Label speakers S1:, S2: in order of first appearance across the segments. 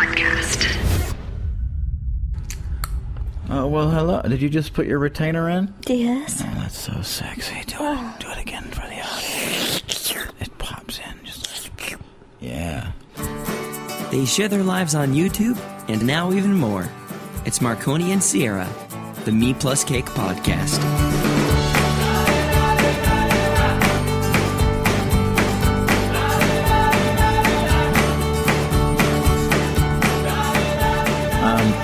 S1: Podcast.
S2: Oh, well, hello. Did you just put your retainer in?
S3: Yes.
S2: Oh, that's so sexy. Do it again for the audience. It pops in. Just, yeah.
S4: They share their lives on YouTube, and now even more. It's Marconi and Ciara, the Me Plus Cake podcast.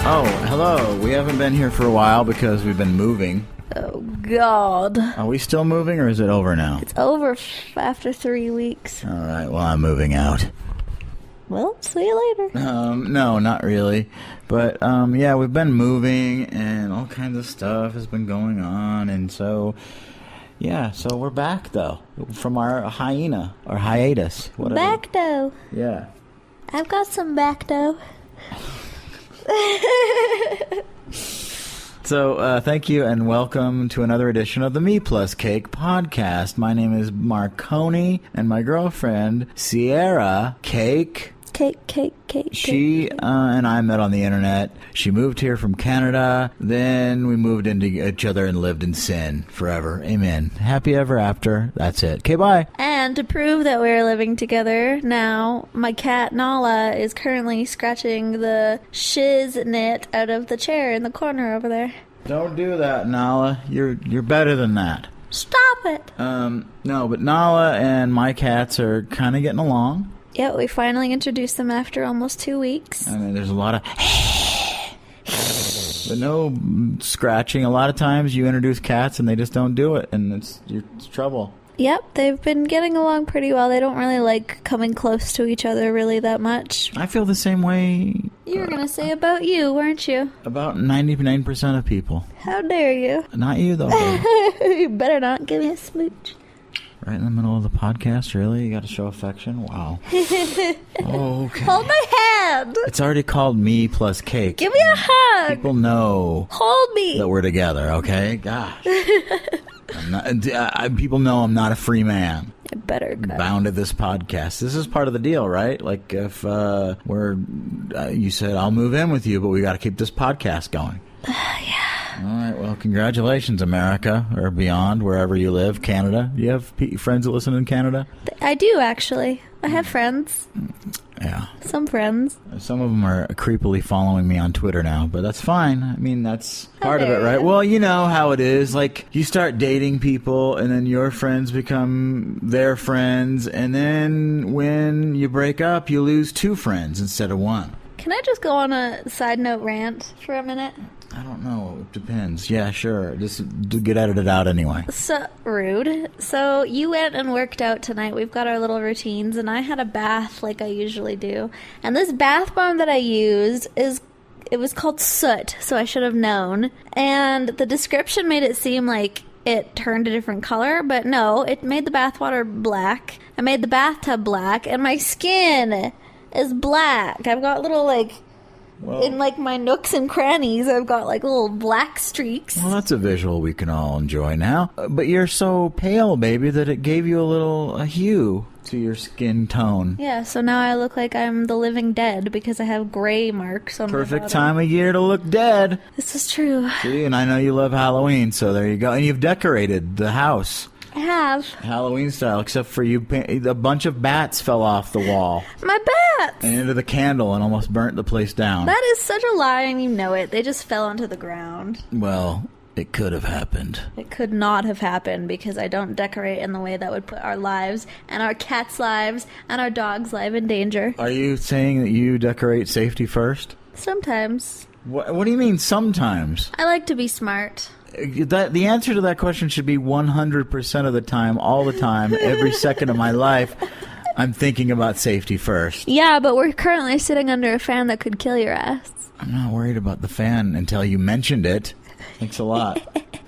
S2: Oh, hello. We haven't been here for a while because we've been moving.
S3: Oh, God.
S2: Are we still moving, or is it over now?
S3: It's over after 3 weeks.
S2: All right, well, I'm moving out.
S3: Well, see you later.
S2: No, not really. But, yeah, we've been moving, and all kinds of stuff has been going on, and so... Yeah, so we're back, though, from our hiatus. Whatever.
S3: Back dough.
S2: Yeah.
S3: I've got some back dough.
S2: So, thank you and welcome to another edition of the Me Plus Cake podcast. My name is Marconi, and my girlfriend, Ciara Cake.
S3: Cake.
S2: She and I met on the internet. She moved here from Canada. Then we moved into each other and lived in sin forever. Amen. Happy ever after. That's it. Okay, bye.
S3: And to prove that we're living together now, my cat Nala is currently scratching the shiz knit out of the chair in the corner over there.
S2: Don't do that, Nala. You're better than that.
S3: Stop it!
S2: No, but Nala and my cats are kind of getting along.
S3: Yeah, we finally introduced them after almost 2 weeks.
S2: I mean, there's a lot of... but no scratching. A lot of times you introduce cats and they just don't do it, and it's trouble.
S3: Yep, they've been getting along pretty well. They don't really like coming close to each other really that much.
S2: I feel the same way...
S3: You were going to say about you, weren't you?
S2: About 99% of people.
S3: How dare you?
S2: Not you, though, babe.
S3: You better not give me a smooch.
S2: Right in the middle of the podcast, really? You got to show affection? Wow. Oh, okay.
S3: Hold my hand!
S2: It's already called Me Plus Cake.
S3: Give me a hug!
S2: People know
S3: Hold me!
S2: that we're together, okay? Gosh. People know I'm not a free man.
S3: I better go.
S2: Bound to this podcast. This is part of the deal, right? Like if you said, I'll move in with you, but we got to keep this podcast going.
S3: Yeah.
S2: All right, well, congratulations, America, or beyond, wherever you live, Canada. Do you have friends that listen in Canada?
S3: I do, actually. I have friends.
S2: Yeah.
S3: Some friends.
S2: Some of them are creepily following me on Twitter now, but that's fine. I mean, that's part of it, right?
S3: you.
S2: Well, you know how it is. Like, you start dating people, and then your friends become their friends, and then when you break up, you lose 2 friends instead of 1.
S3: Can I just go on a side note rant for a minute?
S2: I don't know. It depends. Yeah, sure. Just get edited out anyway.
S3: So rude. So you went and worked out tonight. We've got our little routines, and I had a bath like I usually do. And this bath bomb that I used it was called Soot, so I should have known. And the description made it seem like it turned a different color, but no, it made the bathwater black. I made the bathtub black, and my skin is black. I've got little in my nooks and crannies, I've got little black streaks.
S2: Well, that's a visual we can all enjoy now. But you're so pale, baby, that it gave you a hue to your skin tone.
S3: Yeah, so now I look like I'm the living dead because I have gray marks on my
S2: Perfect
S3: body.
S2: time of year to look dead.
S3: This is true.
S2: See, and I know you love Halloween, so there you go. And you've decorated the house.
S3: I have.
S2: Halloween style, except for a bunch of bats fell off the wall.
S3: My bats!
S2: And into the candle and almost burnt the place down.
S3: That is such a lie, and you know it. They just fell onto the ground.
S2: Well, it could have happened.
S3: It could not have happened because I don't decorate in the way that would put our lives and our cats' lives and our dog's life in danger.
S2: Are you saying that you decorate safety first?
S3: Sometimes.
S2: What do you mean sometimes?
S3: I like to be smart.
S2: The answer to that question should be 100% of the time, all the time, every second of my life. I'm thinking about safety first.
S3: Yeah, but we're currently sitting under a fan that could kill your ass.
S2: I'm not worried about the fan until you mentioned it. Thanks a lot.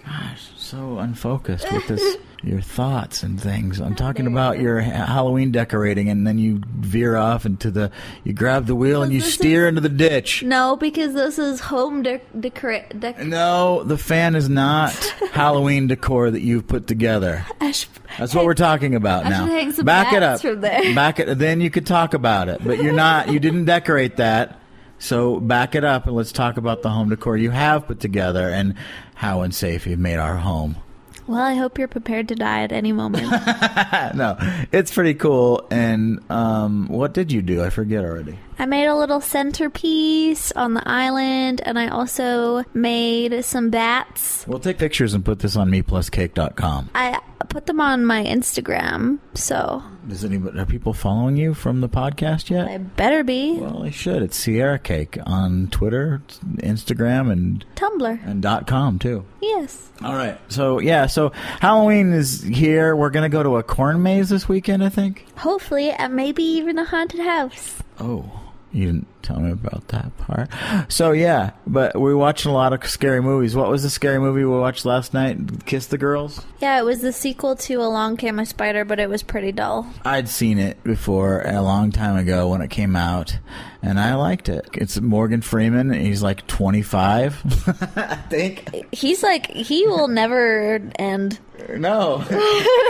S2: Gosh, so unfocused with this, your thoughts and things. I'm talking about your Halloween decorating, and then you veer off into you grab the wheel and you steer into the ditch.
S3: No, because this is home decor.
S2: No, the fan is not Halloween decor that you've put together. That's what we're talking about now.
S3: Hang some
S2: Back it up.
S3: bats from there.
S2: Then you could talk about it. But you're not. You didn't decorate that. So back it up and let's talk about the home decor you have put together and how unsafe you've made our home.
S3: Well, I hope you're prepared to die at any moment.
S2: No, it's pretty cool. And what did you do? I forget already.
S3: I made a little centerpiece on the island, and I also made some bats.
S2: We'll take pictures and put this on mepluscake.com.
S3: I put them on my Instagram, so...
S2: Are people following you from the podcast yet?
S3: I better be.
S2: Well, they should. It's Sierra Cake on Twitter, Instagram, and...
S3: Tumblr.
S2: And .com, too.
S3: Yes.
S2: All right. So Halloween is here. We're going to go to a corn maze this weekend, I think.
S3: Hopefully, and maybe even a haunted house.
S2: Oh, you didn't tell me about that part. So, yeah, but we watched a lot of scary movies. What was the scary movie we watched last night? Kiss the Girls?
S3: Yeah, it was the sequel to Along Came a Spider, but it was pretty dull.
S2: I'd seen it before a long time ago when it came out, and I liked it. It's Morgan Freeman. He's like 25, I think.
S3: He will never end.
S2: No.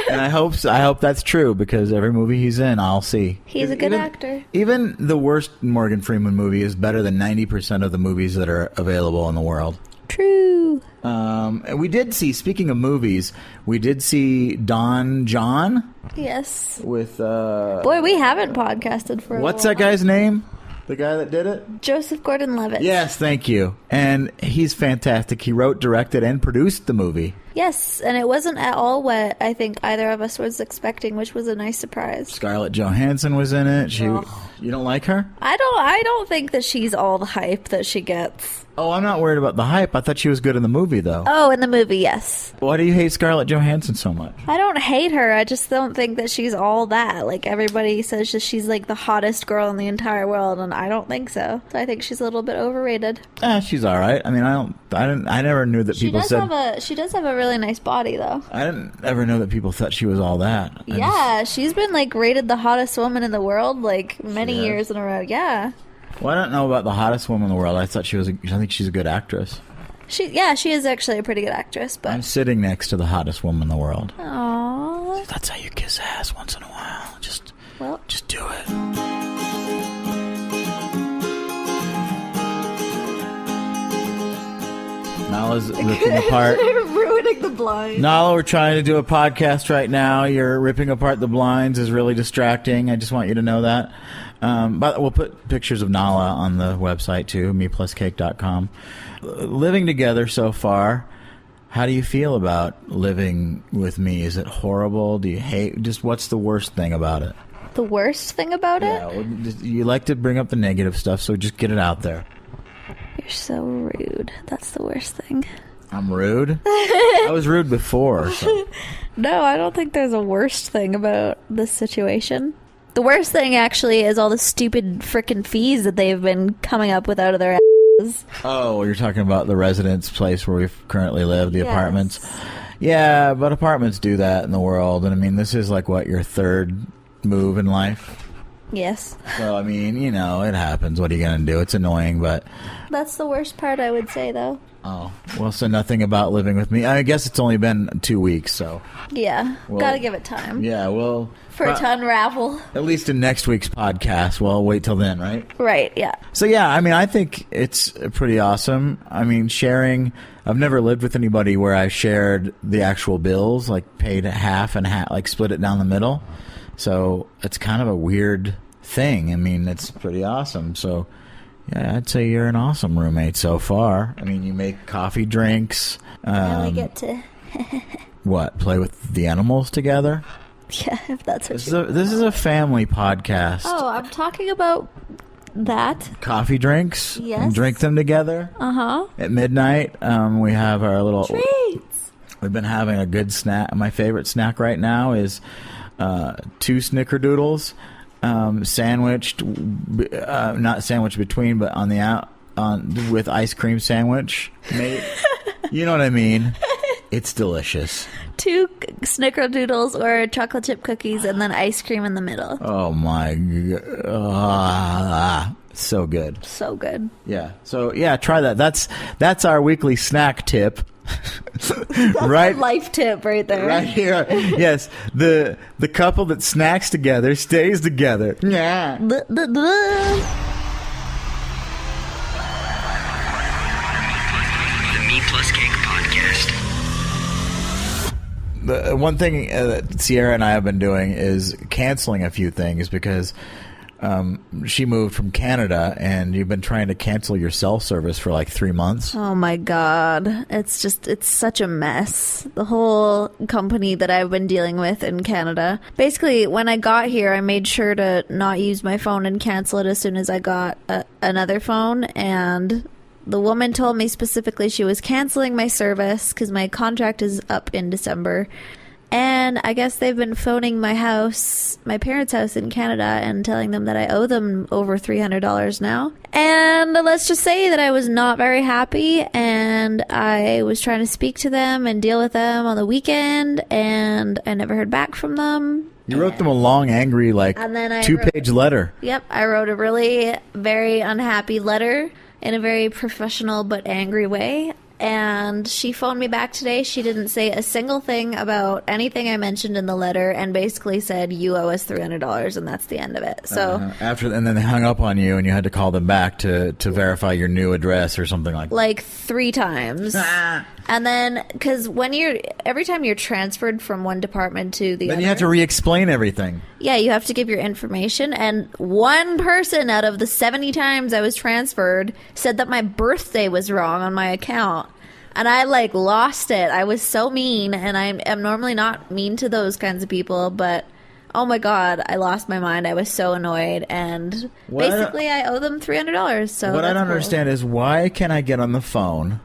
S2: And I hope that's true, because every movie he's in, I'll see.
S3: He's a good actor.
S2: Even the worst Morgan Freeman movie is better than 90% of the movies that are available in the world.
S3: True.
S2: And we did see, speaking of movies, we did see Don John.
S3: Yes.
S2: With,
S3: Boy, we haven't podcasted for
S2: what's that guy's name? The guy that did it?
S3: Joseph Gordon-Levitt.
S2: Yes, thank you. And he's fantastic. He wrote, directed, and produced the movie.
S3: Yes, and it wasn't at all what I think either of us was expecting, which was a nice surprise.
S2: Scarlett Johansson was in it. You don't like her?
S3: I don't think that she's all the hype that she gets.
S2: Oh, I'm not worried about the hype. I thought she was good in the movie, though.
S3: Oh, in the movie, yes.
S2: Why do you hate Scarlett Johansson so much?
S3: I don't hate her. I just don't think that she's all that. Like, everybody says that she's like the hottest girl in the entire world, and I don't think so. So I think she's a little bit overrated.
S2: She's all right. I mean, I never knew that people said...
S3: She does have a really nice body, though.
S2: I didn't ever know that people thought she was all that.
S3: She's been like rated the hottest woman in the world like many years in a row. Yeah.
S2: Well, I don't know about the hottest woman in the world. I think she's a good actress.
S3: She is actually a pretty good actress. But
S2: I'm sitting next to the hottest woman in the world.
S3: Aww.
S2: That's how you kiss ass once in a while. Just do it. Nala's ripping apart.
S3: Ruining the blinds.
S2: Nala, we're trying to do a podcast right now. You're ripping apart the blinds is really distracting. I just want you to know that. But we'll put pictures of Nala on the website too, mepluscake.com. Living together so far, how do you feel about living with me? Is it horrible? Do you hate? Just what's the worst thing about it?
S3: The worst thing about it?
S2: Yeah, you like to bring up the negative stuff, so just get it out there.
S3: You're so rude. That's the worst thing.
S2: I'm rude? I was rude before. So.
S3: No, I don't think there's a worst thing about this situation. The worst thing, actually, is all the stupid frickin' fees that they've been coming up with out of their asses.
S2: Oh, you're talking about the residence place where we currently live, the apartments. Yeah, but apartments do that in the world. And, I mean, this is like, what, your third move in life?
S3: Yes.
S2: So, I mean, it happens. What are you going to do? It's annoying, but...
S3: That's the worst part, I would say, though.
S2: Oh, well, so nothing about living with me. I guess it's only been 2 weeks, so...
S3: Yeah, gotta give it time.
S2: Yeah, well...
S3: For it to unravel.
S2: At least in next week's podcast. Well, wait till then, right?
S3: Right, yeah.
S2: So, yeah, I mean, I think it's pretty awesome. I mean, sharing... I've never lived with anybody where I shared the actual bills, like paid half and half, like split it down the middle. So, it's kind of a weird thing. I mean, it's pretty awesome. So, yeah, I'd say you're an awesome roommate so far. I mean, you make coffee drinks.
S3: Now we get to...
S2: What, play with the animals together?
S3: Yeah, if that's what
S2: This is a family podcast.
S3: Oh, I'm talking about that.
S2: Coffee drinks?
S3: Yes.
S2: And drink them together?
S3: Uh-huh.
S2: At midnight, we have our little...
S3: Treats!
S2: We've been having a good snack. My favorite snack right now is 2 snickerdoodles, sandwiched, not sandwiched between, but with ice cream sandwich. You know what I mean? It's delicious.
S3: 2 snickerdoodles or chocolate chip cookies and then ice cream in the middle.
S2: Oh my god. So good.
S3: So good.
S2: Yeah. So yeah, try that. That's our weekly snack tip.
S3: That's
S2: right,
S3: a life tip right there.
S2: Right here. Yes. The couple that snacks together stays together. Yeah. the one thing that Sierra and I have been doing is canceling a few things because she moved from Canada, and you've been trying to cancel your cell service for like 3 months.
S3: Oh my God. It's such a mess. The whole company that I've been dealing with in Canada. Basically, when I got here, I made sure to not use my phone and cancel it as soon as I got another phone. And the woman told me specifically she was canceling my service because my contract is up in December. And I guess they've been phoning my parents' house in Canada, and telling them that I owe them over $300 now. And let's just say that I was not very happy, and I was trying to speak to them and deal with them on the weekend, and I never heard back from them.
S2: You wrote them a long, angry,
S3: and then
S2: 2-page letter.
S3: Yep, I wrote a really very unhappy letter in a very professional but angry way. And she phoned me back today. She didn't say a single thing about anything I mentioned in the letter, and basically said, you owe us $300, and that's the end of it. So
S2: and then they hung up on you, and you had to call them back to verify your new address or something like that.
S3: Like 3 times. And then, because every time you're transferred from one department to the other,
S2: then you have to re-explain everything.
S3: Yeah, you have to give your information. And one person out of the 70 times I was transferred said that my birthday was wrong on my account. And I lost it. I was so mean, and I'm normally not mean to those kinds of people, but oh my God, I lost my mind. I was so annoyed, and basically I owe them $300. So
S2: what I don't understand is, why can't I get on the phone?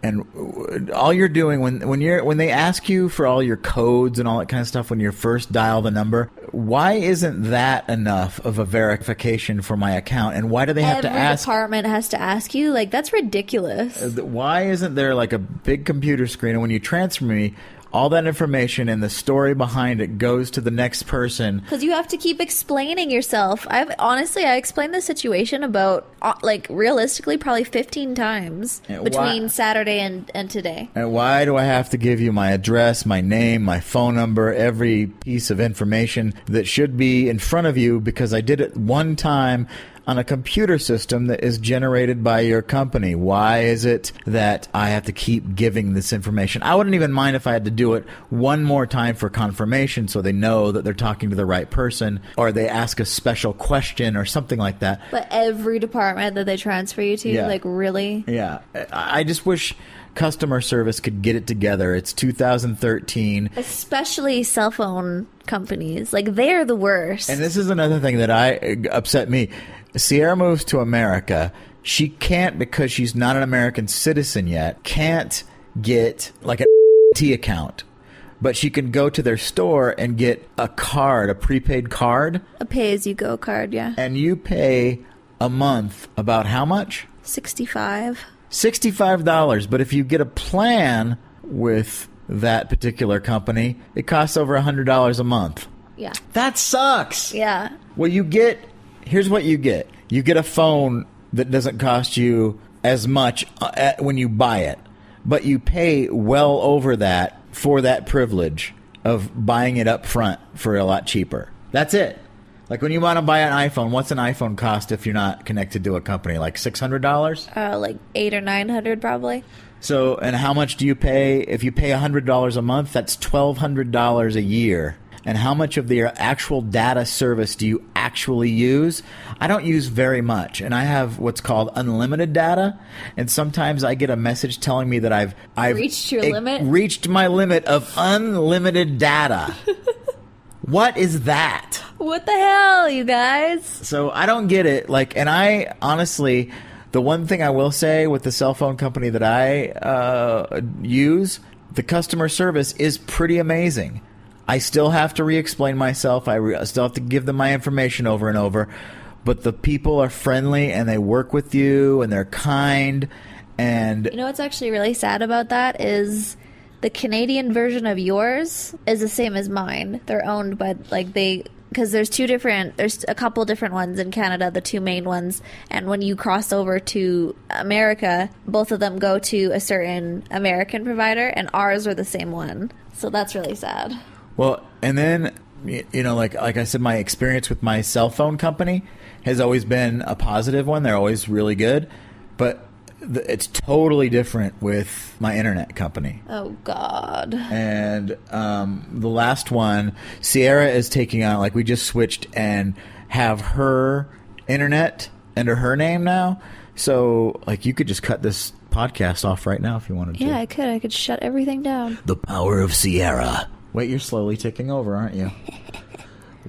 S2: And all you're doing when they ask you for all your codes and all that kind of stuff when you first dial the number, why isn't that enough of a verification for my account? And why do they have to ask?
S3: Every department has to ask you. That's ridiculous.
S2: Why isn't there a big computer screen, and when you transfer me, all that information and the story behind it goes to the next person?
S3: Because you have to keep explaining yourself. I explained the situation about, realistically, probably 15 times between Saturday and today.
S2: And why do I have to give you my address, my name, my phone number, every piece of information that should be in front of you because I did it one time on a computer system that is generated by your company? Why is it that I have to keep giving this information? I wouldn't even mind if I had to do it one more time for confirmation so they know that they're talking to the right person, or they ask a special question or something like that.
S3: But every department that they transfer you to, really?
S2: Yeah. I just wish customer service could get it together. It's 2013.
S3: Especially cell phone companies. They're the worst.
S2: And this is another thing that upset me. Sierra moves to America. She can't, because she's not an American citizen yet, can't get a T account. But she can go to their store and get a prepaid card.
S3: A pay-as-you-go card, yeah.
S2: And you pay a month about how much? $65. But if you get a plan with that particular company, it costs over $100 a month.
S3: Yeah.
S2: That sucks.
S3: Yeah.
S2: Well, here's what you get. You get a phone that doesn't cost you as much when you buy it, but you pay well over that for that privilege of buying it up front for a lot cheaper. That's it. When you want to buy an iPhone, what's an iPhone cost if you're not connected to a company? $600?
S3: $800 or $900 probably.
S2: So, and how much do you pay? If you pay $100 a month, that's $1,200 a year. And how much of their actual data service do you actually use? I don't use very much, and I have what's called unlimited data. And sometimes I get a message telling me that I've
S3: reached your limit.
S2: Reached my limit of unlimited data. What is that?
S3: What the hell, you guys?
S2: So I don't get it. And I honestly, the one thing I will say with the cell phone company that I use, the customer service is pretty amazing. I still have to re-explain myself. I still have to give them my information over and over. But the people are friendly, and they work with you, and they're kind. And
S3: you know what's actually really sad about that is the Canadian version of yours is the same as mine. They're owned by, because there's a couple different ones in Canada, the 2 main ones. And when you cross over to America, both of them go to a certain American provider, and ours are the same one. So that's really sad.
S2: Well, and then, like I said, my experience with my cell phone company has always been a positive one. They're always really good. But it's totally different with my internet company.
S3: Oh, God.
S2: And the last one, Sierra is taking on, like, we just switched and have her internet under her name now. So, like, you could just cut this podcast off right now if you wanted to.
S3: Yeah, I could. I could shut everything down.
S2: The power of Sierra. Wait, you're slowly ticking over, aren't you?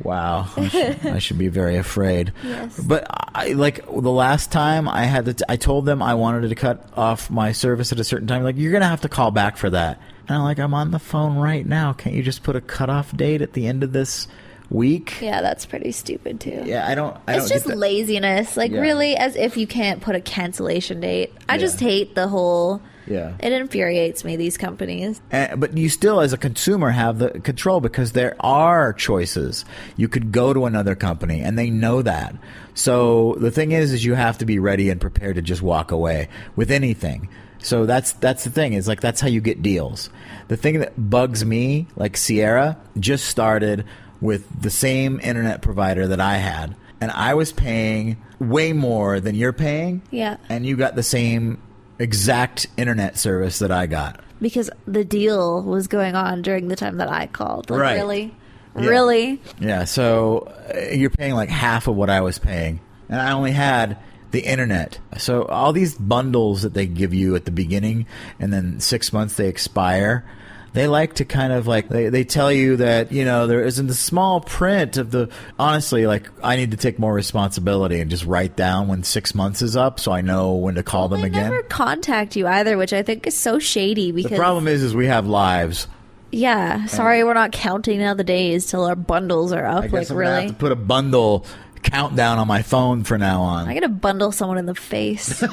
S2: Wow. I should be very afraid.
S3: Yes.
S2: But like the last time I told them I wanted to cut off my service at a certain time. Like, you're going to have to call back for that. And I'm like, I'm on the phone right now. Can't you just put a cutoff date at the end of this week?
S3: Yeah, that's pretty stupid too.
S2: Yeah, I don't
S3: It's just
S2: get that.
S3: laziness. Like, really, as if you can't put a cancellation date. I just hate the whole...
S2: Yeah.
S3: It infuriates me, these companies.
S2: But you still, as a consumer, have the control because there are choices. You could go to another company, and they know that. So the thing is you have to be ready and prepared to just walk away with anything. So that's the thing. Is like, that's how you get deals. The thing that bugs me, like Sierra, just started with the same internet provider that I had, and I was paying way more than you're paying.
S3: Yeah.
S2: And you got the same exact internet service that I got.
S3: Because the deal was going on during the time that I called. Like,
S2: right.
S3: Really?
S2: Yeah.
S3: Really?
S2: Yeah, so you're paying like half of what I was paying. And I only had the internet. So all these bundles that they give you at the beginning and then 6 months they expire, they like to kind of like, they tell you that, you know, there isn't the small print of the, honestly, like, I need to take more responsibility and just write down when 6 months is up so I know when to call them again.
S3: They never contact you either, which I think is so shady because...
S2: The problem is we have lives.
S3: Yeah, sorry we're not counting down the days till our bundles are up.
S2: I guess
S3: Like,
S2: I'm
S3: really?
S2: gonna have to put a bundle countdown on my phone from now on.
S3: I gotta bundle someone in the face.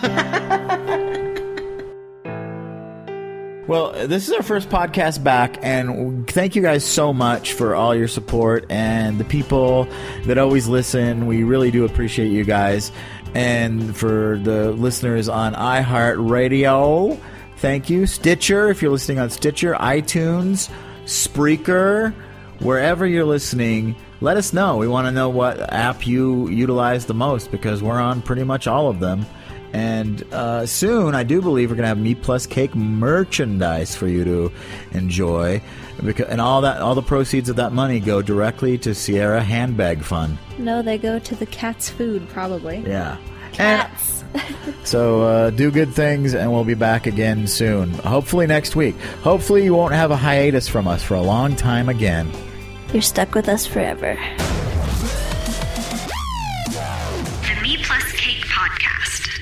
S2: Well, this is our first podcast back, and thank you guys so much for all your support and the people that always listen. We really do appreciate you guys. And for the listeners on iHeartRadio, thank you. Stitcher, if you're listening on Stitcher, iTunes, Spreaker, wherever you're listening, let us know. We want to know what app you utilize the most because we're on pretty much all of them. And soon, I do believe we're going to have Meat Plus Cake merchandise for you to enjoy. And all the proceeds of that money go directly to Sierra Handbag Fund.
S3: No, they go to the cat's food, probably.
S2: Yeah.
S3: Cats.
S2: So do good things, and we'll be back again soon. Hopefully next week. Hopefully you won't have a hiatus from us for a long time again.
S3: You're stuck with us forever.
S1: The Me Plus Cake Podcast.